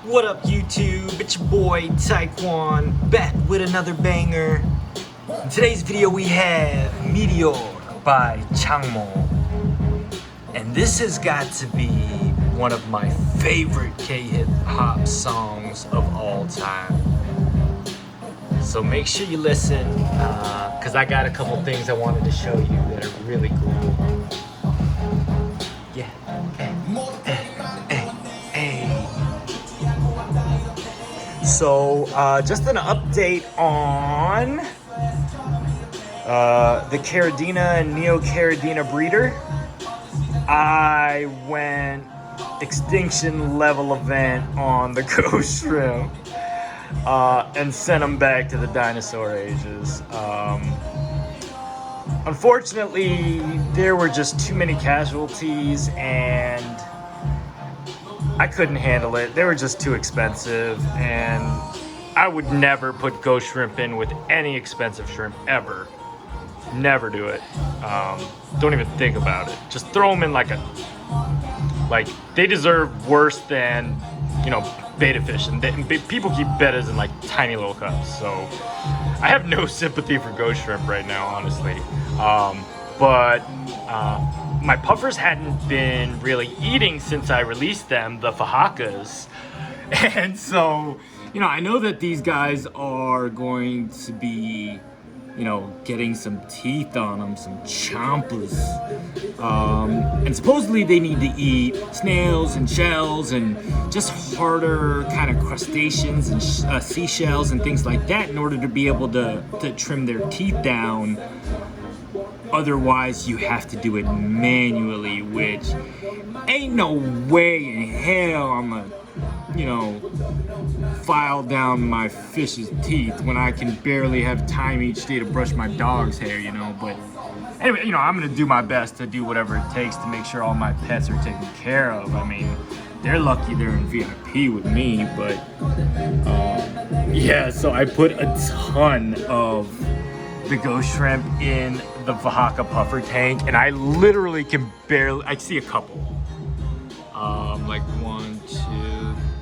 What up YouTube, it's your boy Taekwon, back with another banger. In today's video we have Meteor by Changmo. And this has got to be one of my favorite K-hip hop songs of all time. So make sure you listen, cause I got a couple things I wanted to show you that are really cool. Yeah. So, just an update on the Caridina and Neo-Caridina breeder. I went extinction level event on the ghost shrimp and sent them back to the dinosaur ages. Unfortunately, there were just too many casualties and I couldn't handle it. They were just too expensive, and I would never put ghost shrimp in with any expensive shrimp ever. Never do it. Don't even think about it. Just throw them in like they deserve worse than, betta fish. And people keep bettas in like tiny little cups. So I have no sympathy for ghost shrimp right now, honestly. My puffers hadn't been really eating since I released them, the fajakas. And so, I know that these guys are going to be, getting some teeth on them, some champas. And supposedly they need to eat snails and shells and just harder kind of crustaceans and seashells and things like that in order to be able to trim their teeth down. Otherwise, you have to do it manually, which ain't no way in hell I'm gonna, file down my fish's teeth when I can barely have time each day to brush my dog's hair, But anyway, I'm gonna do my best to do whatever it takes to make sure all my pets are taken care of. I mean, they're lucky they're in VIP with me, but yeah, so I put a ton of the ghost shrimp in the Fajaka puffer tank, and I literally can barely, I see a couple. Like 1,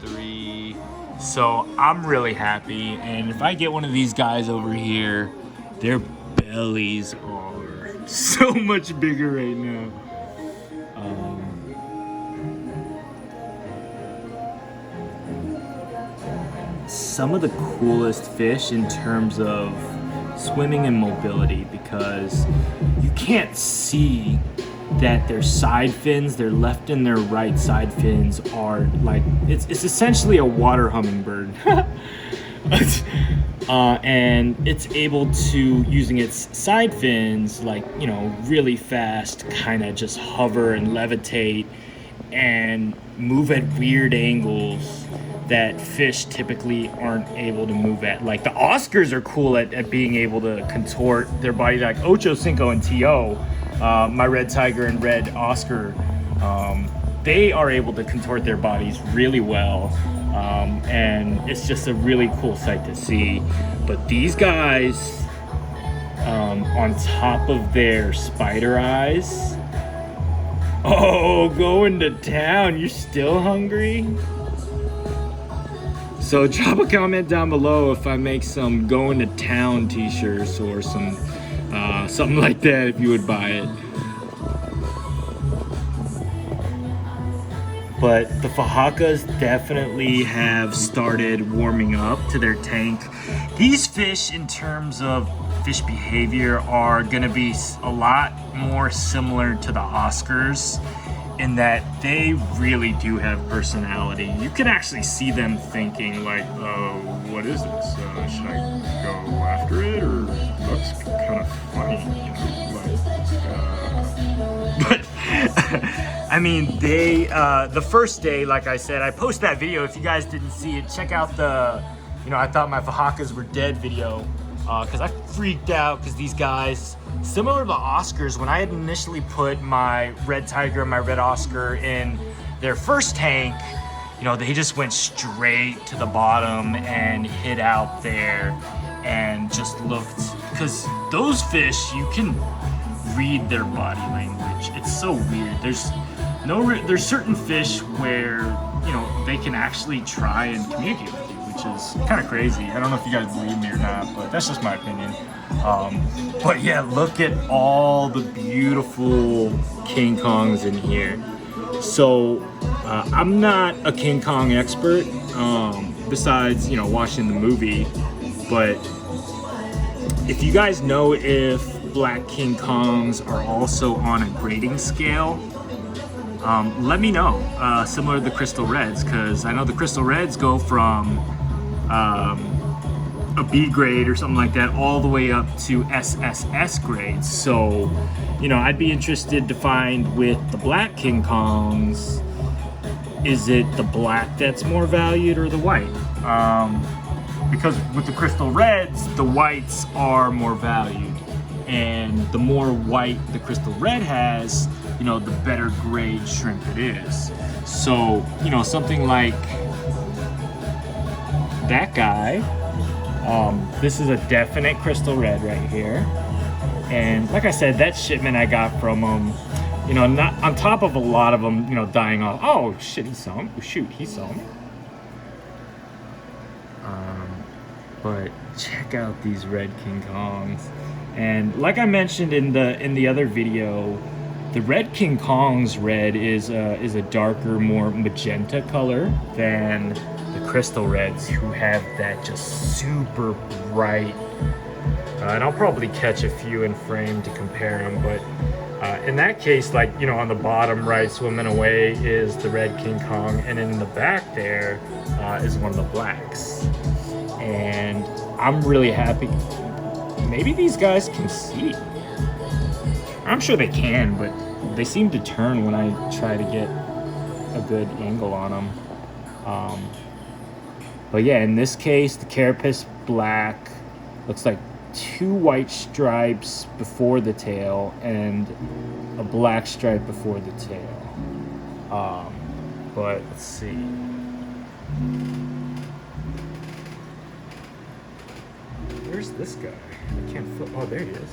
2, 3. So I'm really happy, and if I get one of these guys over here, their bellies are so much bigger right now. Some of the coolest fish in terms of swimming and mobility, because you can't see that their side fins, their left and their right side fins are like, it's essentially a water hummingbird. And it's able to, using its side fins, really fast, kind of just hover and levitate and move at weird angles that fish typically aren't able to move at. Like the Oscars are cool at being able to contort their body, like Ocho Cinco and T.O., my red tiger and red Oscar, they are able to contort their bodies really well. And it's just a really cool sight to see. But these guys, on top of their spider eyes, going to town. You're still hungry? So drop a comment down below if I make some going to town t-shirts or some something like that, if you would buy it. But the Fajakas definitely have started warming up to their tank. These fish, in terms of fish behavior, are gonna be a lot more similar to the Oscars, in that they really do have personality. You can actually see them thinking like, what is this? Should I go after it? Or looks kind of funny, But, I mean, they, the first day, like I said, I posted that video. If you guys didn't see it, check out the, I thought my Fajakas were dead video. Because I freaked out because these guys, similar to the Oscars, when I had initially put my red tiger and my red Oscar in their first tank, they just went straight to the bottom and hid out there and just looked, because those fish, you can read their body language. It's so weird. There's certain fish where, they can actually try and communicate with you, which is kind of crazy. I don't know if you guys believe me or not, but that's just my opinion. But yeah, look at all the beautiful King Kongs in here. So I'm not a King Kong expert, besides, you know, watching the movie, but if you guys know if Black King Kongs are also on a grading scale, let me know, similar to the Crystal Reds, because I know the Crystal Reds go from a B grade or something like that all the way up to SSS grades. So, you know, I'd be interested to find with the Black King Kongs, is it the black that's more valued or the white? Because with the Crystal Reds, the whites are more valued, and the more white the Crystal Red has, you know, the better grade shrimp it is. So, you know, something like that guy, this is a definite Crystal Red right here. And like I said, that shipment I got from him, you know, not on top of a lot of them, you know, dying off. Oh shit, he saw him. Shoot, he saw me. But check out these red King Kongs. And like I mentioned in the other video, the red King Kong's red is a darker, more magenta color than the Crystal Reds, who have that just super bright. And I'll probably catch a few in frame to compare them, but in that case, like, you know, on the bottom right, swimming away is the red King Kong, and in the back there is one of the blacks. And I'm really happy. Maybe these guys can see. I'm sure they can, but they seem to turn when I try to get a good angle on them. But yeah, in this case, the carapace black looks like 2 white stripes before the tail and a black stripe before the tail. But let's see. Where's this guy? I can't flip. Oh, there he is.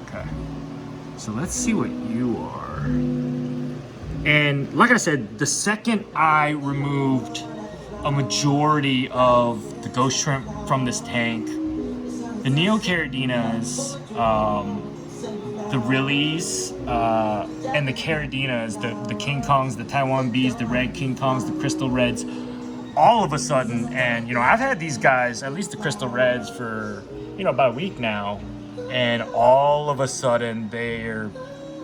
Okay. So let's see what you are. And like I said, the second I removed a majority of the ghost shrimp from this tank, the Neocaradinas, the Rillies, and the Caradinas, the King Kongs, the Taiwan Bees, the red King Kongs, the Crystal Reds, all of a sudden, and you know, I've had these guys, at least the Crystal Reds, for, you know, about a week now, and all of a sudden their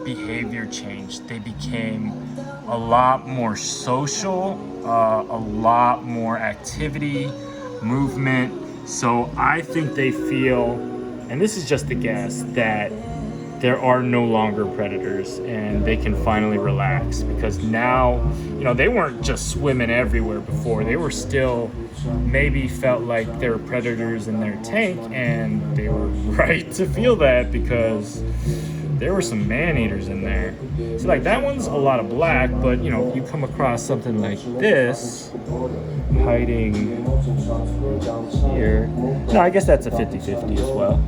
behavior changed. They became a lot more social, a lot more activity, movement. So I think they feel, and this is just a guess, that there are no longer predators and they can finally relax, because now, you know, they weren't just swimming everywhere before. They were still, maybe felt like there were predators in their tank, and they were right to feel that because there were some man-eaters in there. So like that one's a lot of black, but you know, you come across something like this hiding here. No, I guess that's a 50-50 as well.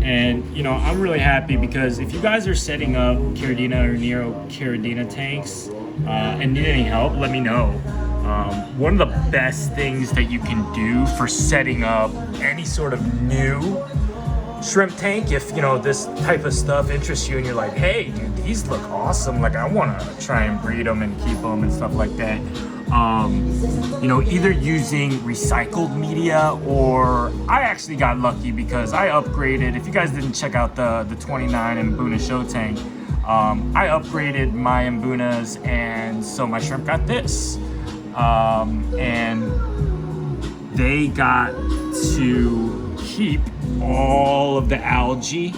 And you know, I'm really happy because if you guys are setting up Caradina or Neocaradina tanks and need any help, let me know. One of the best things that you can do for setting up any sort of new shrimp tank, if you know this type of stuff interests you and you're like, hey dude, these look awesome, like I want to try and breed them and keep them and stuff like that, you know, either using recycled media, or I actually got lucky because I upgraded. If you guys didn't check out the 29 Mbuna show tank, I upgraded my Mbunas, and so my shrimp got this, and they got to keep all of the algae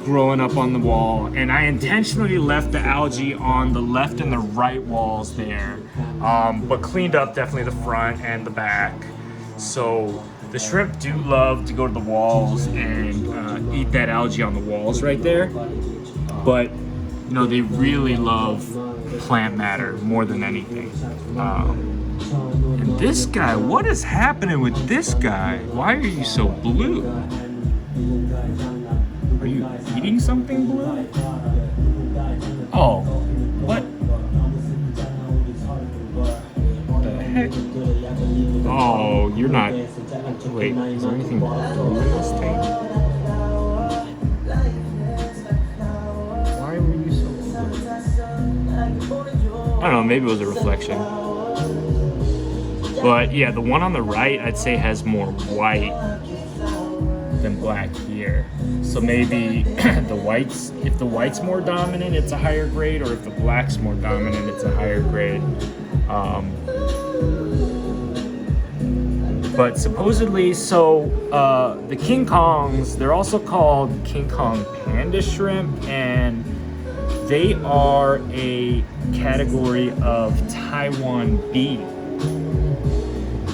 growing up on the wall, and I intentionally left the algae on the left and the right walls there, but cleaned up definitely the front and the back. So the shrimp do love to go to the walls and eat that algae on the walls right there, but you know, they really love plant matter more than anything. And this guy, what is happening with this guy? Why are you so blue? Are you eating something, Blue? Oh, what? The heck? Oh, you're not. Wait, is there anything blue in this tank? Why were you so blue? I don't know, maybe it was a reflection. But yeah, the one on the right, I'd say has more white than black here. So maybe the white's, if the white's more dominant, it's a higher grade, or if the black's more dominant, it's a higher grade. But supposedly, so the King Kongs, they're also called King Kong panda shrimp, and they are a category of Taiwan beef.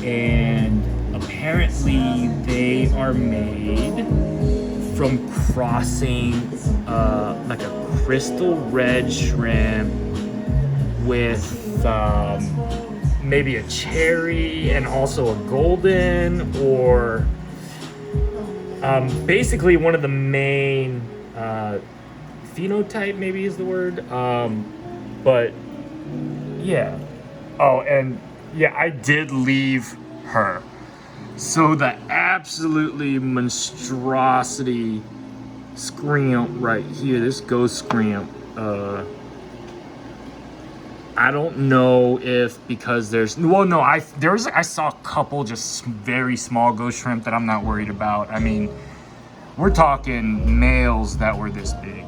And apparently they are made from crossing like a crystal red shrimp with maybe a cherry and also a golden, or basically one of the main phenotype maybe is the word, but yeah. Oh, and yeah, I did leave her. So the absolutely monstrosity Screeemp right here, this ghost Screeemp, I don't know if because there's, well, no, I saw a couple just very small ghost shrimp that I'm not worried about. I mean, we're talking males that were this big.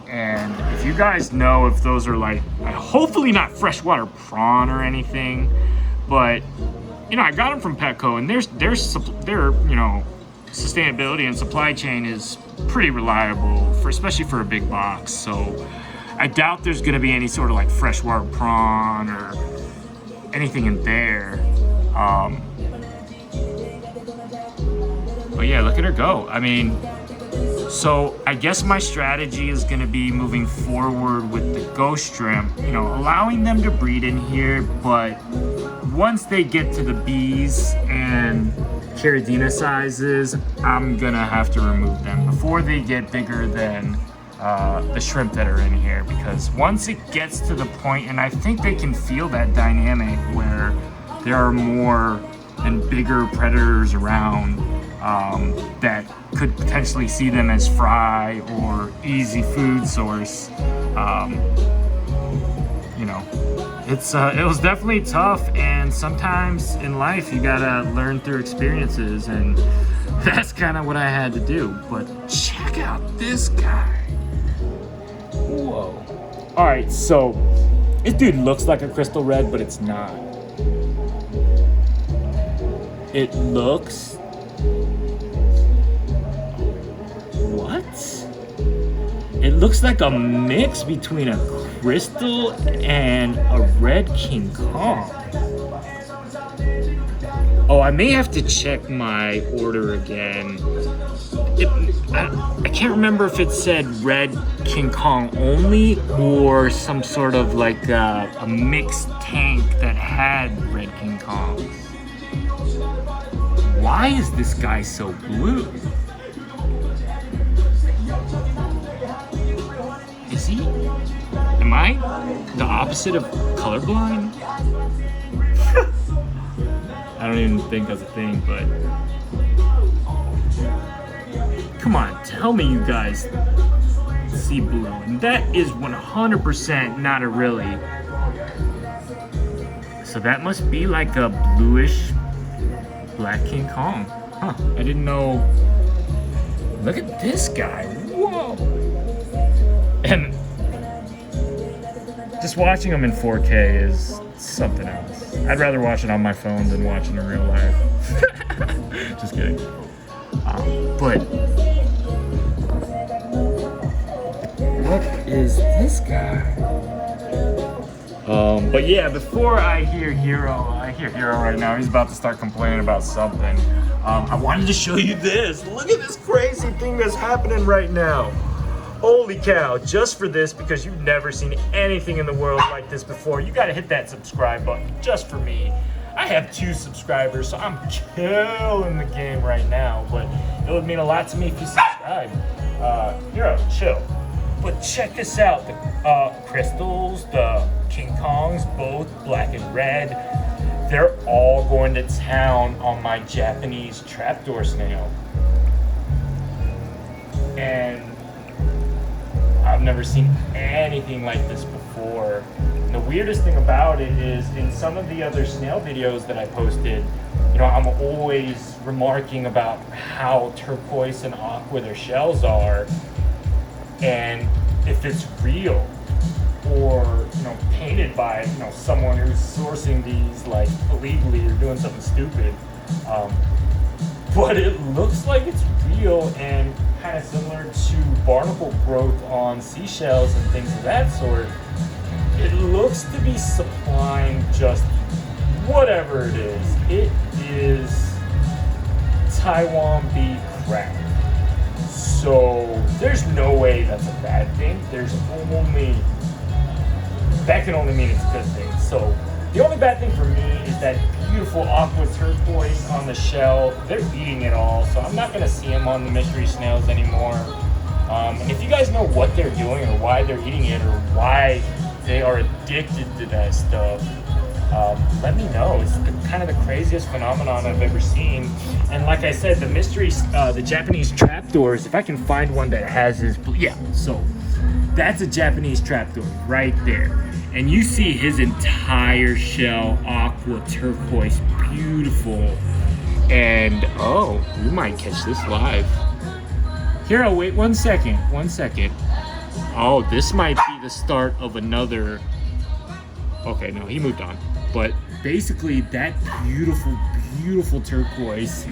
And if you guys know if those are like, hopefully not freshwater prawn or anything, but you know, I got them from Petco, and their you know, sustainability and supply chain is pretty reliable for, especially for a big box. So I doubt there's gonna be any sort of like freshwater prawn or anything in there. But yeah, look at her go. I mean, so I guess my strategy is gonna be moving forward with the ghost shrimp, you know, allowing them to breed in here, but once they get to the bees and Caridina sizes, I'm gonna have to remove them before they get bigger than the shrimp that are in here, because once it gets to the point, and I think they can feel that dynamic where there are more and bigger predators around that could potentially see them as fry or easy food source. You know, it was definitely tough, and sometimes in life you gotta learn through experiences, and that's kind of what I had to do. But check out this guy. Whoa. All right, so this dude looks like a crystal red, but it's not. It looks... What? It looks like a mix between a crystal and a red King Kong. Oh, I may have to check my order again. I can't remember if it said red King Kong only or some sort of like a mixed tank that had red King Kongs. Why is this guy so blue? Is he? Am I the opposite of colorblind? I don't even think that's a thing, but come on, tell me you guys see blue. And that is 100% not a really. So that must be like a bluish black King Kong. Huh, I didn't know. Look at this guy, whoa. And just watching him in 4K is something else. I'd rather watch it on my phone than watching in real life. Just kidding. But what is this guy? But yeah, before I hear Hero right now. He's about to start complaining about something. I wanted to show you this. Look at this crazy thing that's happening right now. Holy cow, just for this, because you've never seen anything in the world like this before, you gotta hit that subscribe button just for me. I have 2 subscribers, so I'm killing the game right now. But it would mean a lot to me if you subscribe. Hero, chill. But check this out: the crystals, the King Kongs, both black and red. They're all going to town on my Japanese trapdoor snail. And I've never seen anything like this before. And the weirdest thing about it is in some of the other snail videos that I posted, I'm always remarking about how turquoise and aqua their shells are, and if it's real or painted by someone who's sourcing these like illegally or doing something stupid. But it looks like it's real and kind of similar to barnacle growth on seashells and things of that sort. It looks to be supplying just whatever it is. It is Taiwan bee crap. So there's no way that's a bad thing. That can only mean it's a good thing. So the only bad thing for me is that beautiful aqua turquoise on the shell. They're eating it all, so I'm not gonna see them on the mystery snails anymore. And if you guys know what they're doing or why they're eating it or why they are addicted to that stuff, let me know. It's kind of the craziest phenomenon I've ever seen. And like I said, the Japanese trapdoors, if I can find one that has his, so that's a Japanese trapdoor right there. And you see his entire shell, aqua turquoise, beautiful. And we might catch this live. Hero, wait 1 second. Oh, this might be the start of another. Okay, no, he moved on. But basically, that beautiful turquoise,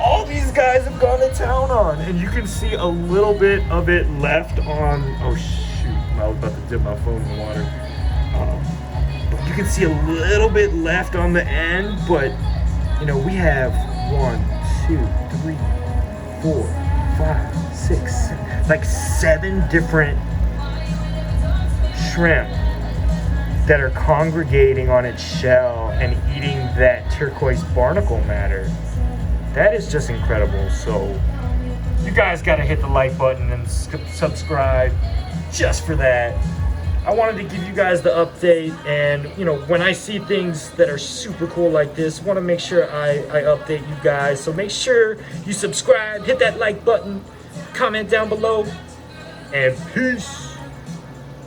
all these guys have gone to town on. And you can see a little bit of it left on. Oh, shoot. I was about to dip my phone in the water. But you can see a little bit left on the end. But, we have 1, 2, 3, 4, 5, 6, 7, like 7 different shrimp that are congregating on its shell and eating that turquoise barnacle matter. That is just incredible. So you guys got to hit the like button and subscribe just for that. I wanted to give you guys the update, and when I see things that are super cool like this, want to make sure I update you guys. So make sure you subscribe, hit that like button, comment down below, and peace.